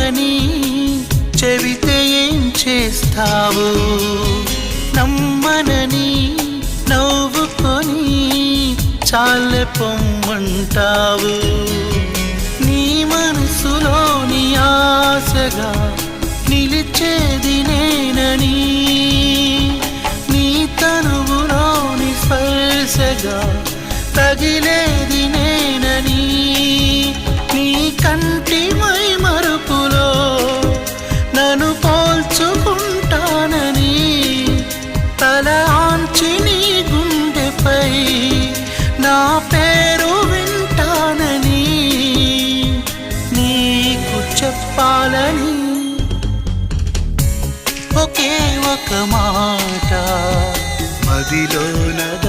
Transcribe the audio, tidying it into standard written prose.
నమ్మనని చెబితే ఏం చేస్తావు? నమ్మనని నవ్వుకొని చాలే పొమ్మంటావు. నీ మనసులోని ఆశగా నిలిచేది నేనని, నీ తనువులోని స్పర్శగా తగిలేది నేనని, నీ కంటి మై మరుపులో నన్ను పోల్చుకుంటానని, తల ఆంచి నీ గుండెపై నా పేరు వింటానని నీకు చెప్పాలని ఒకే ఒక మాట మదిలోనగా